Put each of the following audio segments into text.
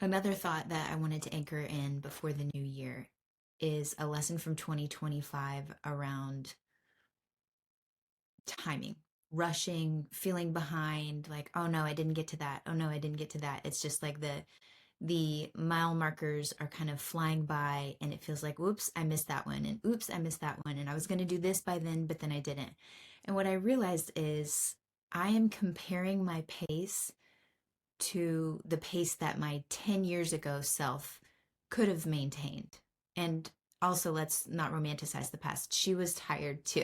Another thought that I wanted to anchor in before the new year is a lesson from 2025 around timing, rushing, feeling behind, like, oh no, I didn't get to that. Oh no, I didn't get to that. It's just like the mile markers are kind of flying by and it feels like, whoops, I missed that one, and oops, I missed that one, and I was going to do this by then, but then I didn't. And what I realized is I am comparing my pace to the pace that my 10 years ago self could have maintained. And also, let's not romanticize the past. She was tired too,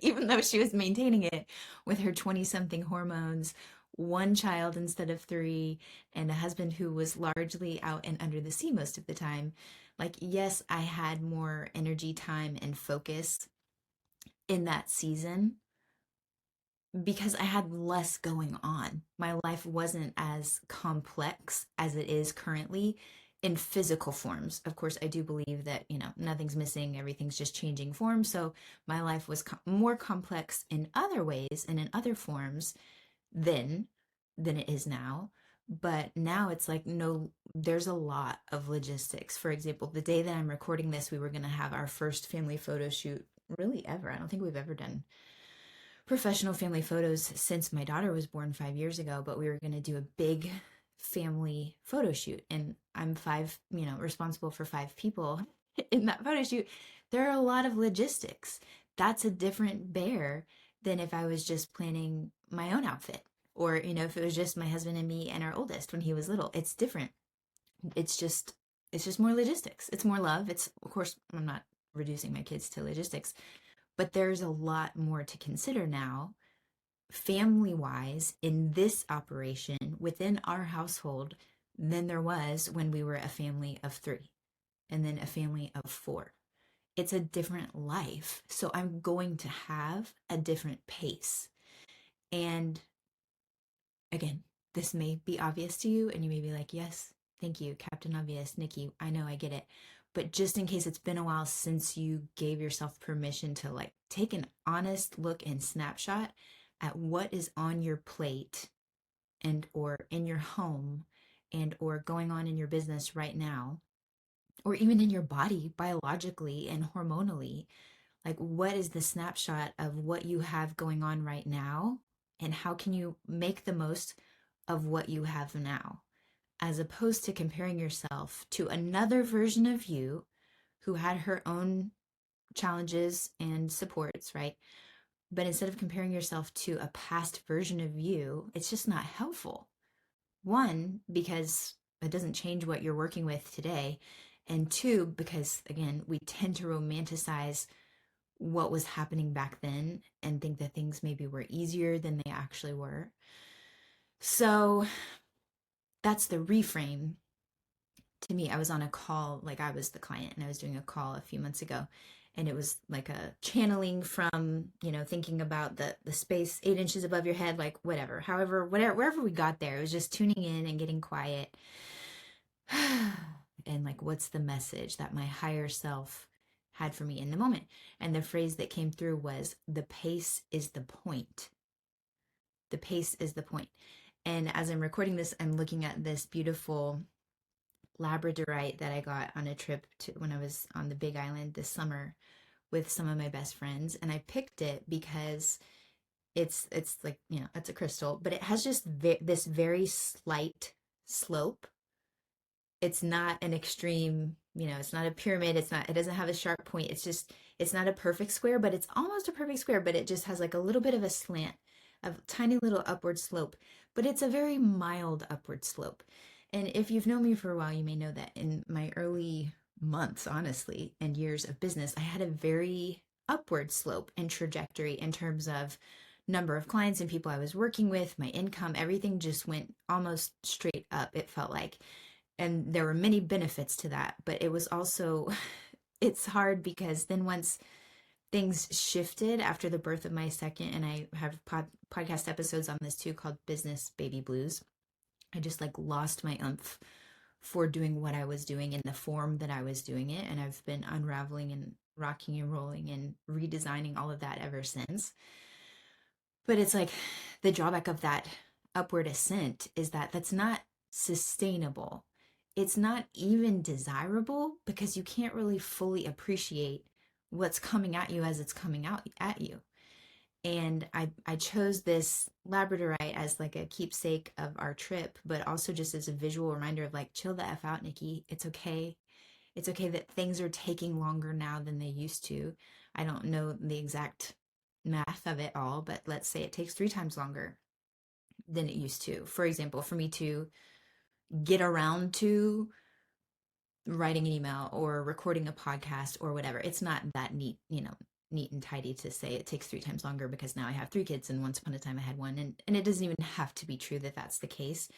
even though she was maintaining it with her 20 something hormones, one child instead of three, and a husband who was largely out and under the sea most of the time. Like, yes, I had more energy, time, and focus in that season because I had less going on. My life wasn't as complex as it is currently in physical forms. Of course, I do believe that, nothing's missing, everything's just changing form. So my life was more complex in other ways and in other forms then than it is now. But now it's like, no, there's a lot of logistics. For example, the day that I'm recording this, we were going to have our first family photo shoot really ever. I don't think we've ever done professional family photos since my daughter was born 5 years ago, but we were going to do a big family photo shoot. And I'm responsible for 5 people in that photo shoot. There are a lot of logistics. That's a different bear than if I was just planning my own outfit. Or, if it was just my husband and me and our oldest when he was little. It's different. It's just more logistics. It's more love. It's, of course, I'm not reducing my kids to logistics, but there's a lot more to consider now, family wise, in this operation within our household than there was when we were a family of 3 and then a family of 4. It's a different life. So I'm going to have a different pace. And again, this may be obvious to you, and you may be like, yes, thank you, Captain Obvious, Nikki. I know, I get it. But just in case it's been a while since you gave yourself permission to like take an honest look and snapshot at what is on your plate and or in your home and or going on in your business right now, or even in your body biologically and hormonally, like what is the snapshot of what you have going on right now, and how can you make the most of what you have now, as opposed to comparing yourself to another version of you who had her own challenges and supports, right? But instead of comparing yourself to a past version of you, it's just not helpful. One, because it doesn't change what you're working with today. And two, because again, we tend to romanticize what was happening back then and think that things maybe were easier than they actually were. So that's the reframe. To me, I was on a call, like I was the client, and I was doing a call a few months ago, and it was like a channeling from, thinking about the space 8 inches above your head, like whatever, wherever we got there, it was just tuning in and getting quiet. And like, what's the message that my higher self had for me in the moment? And the phrase that came through was, the pace is the point. The pace is the point. And as I'm recording this, I'm looking at this beautiful Labradorite that I got on a trip to when I was on the Big Island this summer with some of my best friends. And I picked it because it's like, it's a crystal, but it has just this very slight slope. It's not an extreme, it's not a pyramid. It doesn't have a sharp point. It's not a perfect square, but it's almost a perfect square, but it just has like a little bit of a slant, a tiny little upward slope, but it's a very mild upward slope. And if you've known me for a while, you may know that in my early months, honestly, and years of business, I had a very upward slope and trajectory in terms of number of clients and people I was working with, my income, everything just went almost straight up, it felt like. And there were many benefits to that, but it was also, it's hard because then once things shifted after the birth of my second, and I have podcast episodes on this too called Business Baby Blues. I just like lost my oomph for doing what I was doing in the form that I was doing it. And I've been unraveling and rocking and rolling and redesigning all of that ever since. But it's like the drawback of that upward ascent is that that's not sustainable. it's not even desirable because you can't really fully appreciate what's coming at you as it's coming out at you. And I chose this Labradorite as like a keepsake of our trip, but also just as a visual reminder of like, chill the F out, Nikki. It's okay. It's okay that things are taking longer now than they used to. I don't know the exact math of it all, but let's say it takes 3 times longer than it used to. For example, for me to get around to writing an email or recording a podcast or whatever. It's not that neat, neat and tidy to say it takes 3 times longer because now I have 3 kids and once upon a time I had one. And it doesn't even have to be true that that's the case.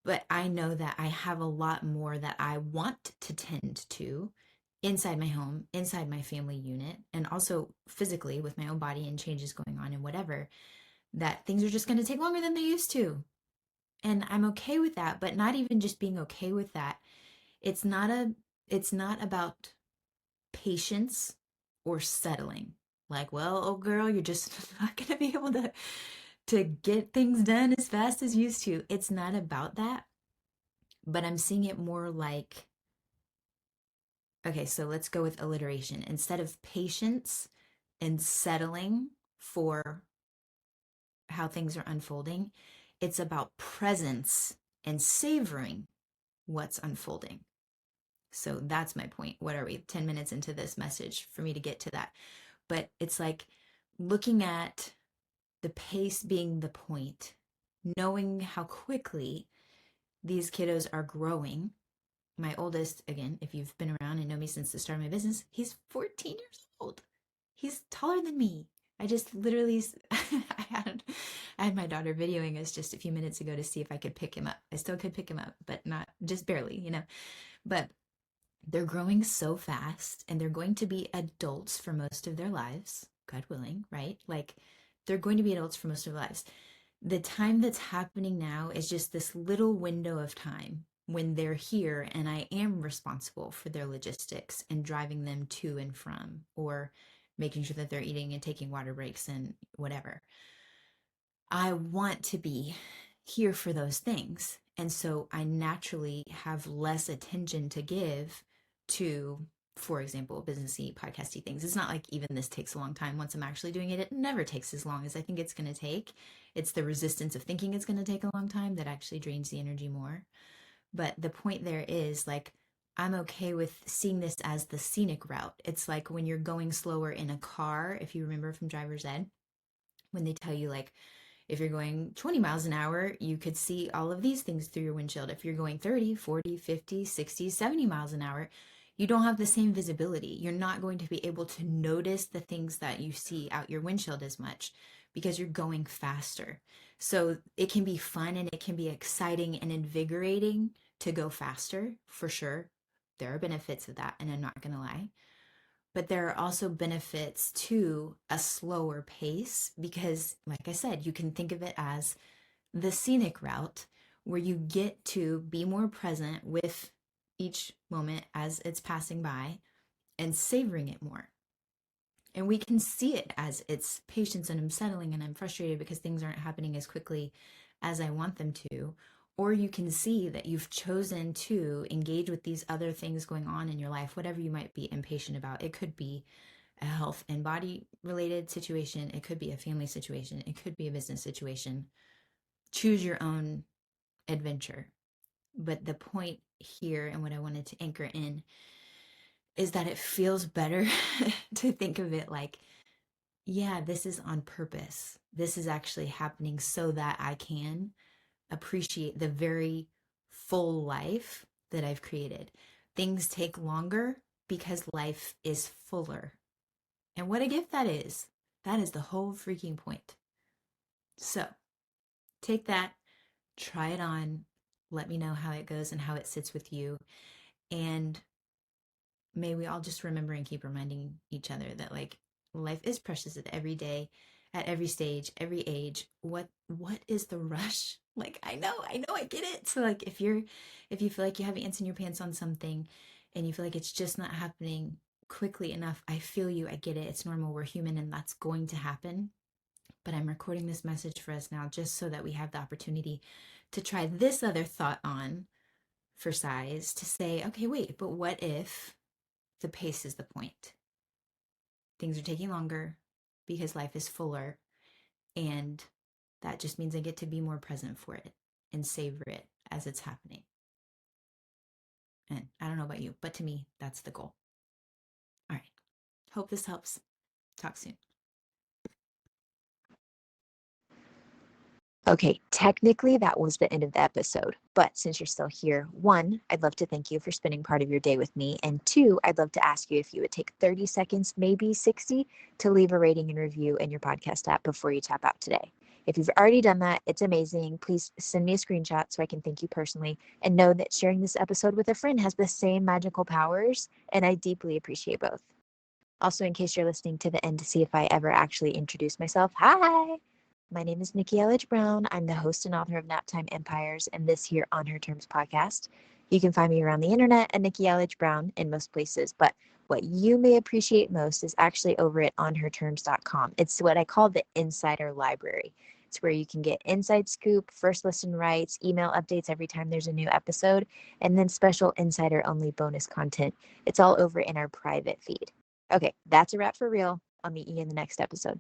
But I know that I have a lot more that I want to tend to inside my home, inside my family unit, and also physically with my own body and changes going on and whatever, that things are just going to take longer than they used to. And I'm okay with that, but not even just being okay with that. It's not a it's not about patience or settling. Like, well, oh girl, you're just not going to be able to get things done as fast as used to. It's not about that, but I'm seeing it more like, okay, so let's go with alliteration. Instead of patience and settling for how things are unfolding, it's about presence and savoring what's unfolding. So that's my point. What are we, 10 minutes into this message for me to get to that? But it's like looking at the pace being the point, knowing how quickly these kiddos are growing. My oldest, again, if you've been around and know me since the start of my business, he's 14 years old. He's taller than me. I just literally, I had my daughter videoing us just a few minutes ago to see if I could pick him up. I still could pick him up, but not just barely, But they're growing so fast and they're going to be adults for most of their lives, God willing, right? Like they're going to be adults for most of their lives. The time that's happening now is just this little window of time when they're here and I am responsible for their logistics and driving them to and from, or making sure that they're eating and taking water breaks and whatever. I want to be here for those things. And so I naturally have less attention to give to, for example, businessy, podcasty things. It's not like even this takes a long time. Once I'm actually doing it, it never takes as long as I think it's going to take. It's the resistance of thinking it's going to take a long time that actually drains the energy more. But the point there is like, I'm okay with seeing this as the scenic route. It's like when you're going slower in a car, if you remember from driver's ed, when they tell you like, if you're going 20 miles an hour, you could see all of these things through your windshield. If you're going 30, 40, 50, 60, 70 miles an hour, you don't have the same visibility. You're not going to be able to notice the things that you see out your windshield as much because you're going faster. So it can be fun and it can be exciting and invigorating to go faster, for sure. There are benefits of that, and I'm not going to lie. But there are also benefits to a slower pace because, like I said, you can think of it as the scenic route where you get to be more present with each moment as it's passing by and savoring it more. And we can see it as it's patience and I'm settling and I'm frustrated because things aren't happening as quickly as I want them to. Or you can see that you've chosen to engage with these other things going on in your life, whatever you might be impatient about. It could be a health and body related situation. It could be a family situation. It could be a business situation. Choose your own adventure. But the point here and what I wanted to anchor in is that it feels better to think of it like, yeah, this is on purpose. This is actually happening so that I can appreciate the very full life that I've created. Things take longer because life is fuller. And what a gift that is. That is the whole freaking point. So take that, try it on, let me know how it goes and how it sits with you. And may we all just remember and keep reminding each other that like life is precious at every day, at every stage, every age. What is the rush? Like I know, I get it. So like if you feel like you have ants in your pants on something and you feel like it's just not happening quickly enough, I feel you, I get it. It's normal. We're human and that's going to happen. But I'm recording this message for us now just so that we have the opportunity to try this other thought on for size to say, okay, wait, but what if the pace is the point? Things are taking longer because life is fuller, and that just means I get to be more present for it and savor it as it's happening. And I don't know about you, but to me, that's the goal. All right. Hope this helps. Talk soon. Okay, technically that was the end of the episode, but since you're still here, one, I'd love to thank you for spending part of your day with me, and two, I'd love to ask you if you would take 30 seconds, maybe 60, to leave a rating and review in your podcast app before you tap out today. If you've already done that, it's amazing. Please send me a screenshot so I can thank you personally, and know that sharing this episode with a friend has the same magical powers, and I deeply appreciate both. Also, in case you're listening to the end to see if I ever actually introduce myself, hi! My name is Nikki Elledge Brown. I'm the host and author of Naptime Empires and this here On Her Terms podcast. You can find me around the internet at Nikki Elledge Brown in most places, but what you may appreciate most is actually over at onherterms.com. It's what I call the insider library. It's where you can get inside scoop, first listen rights, email updates every time there's a new episode, and then special insider only bonus content. It's all over in our private feed. Okay, that's a wrap for real. I'll meet you in the next episode.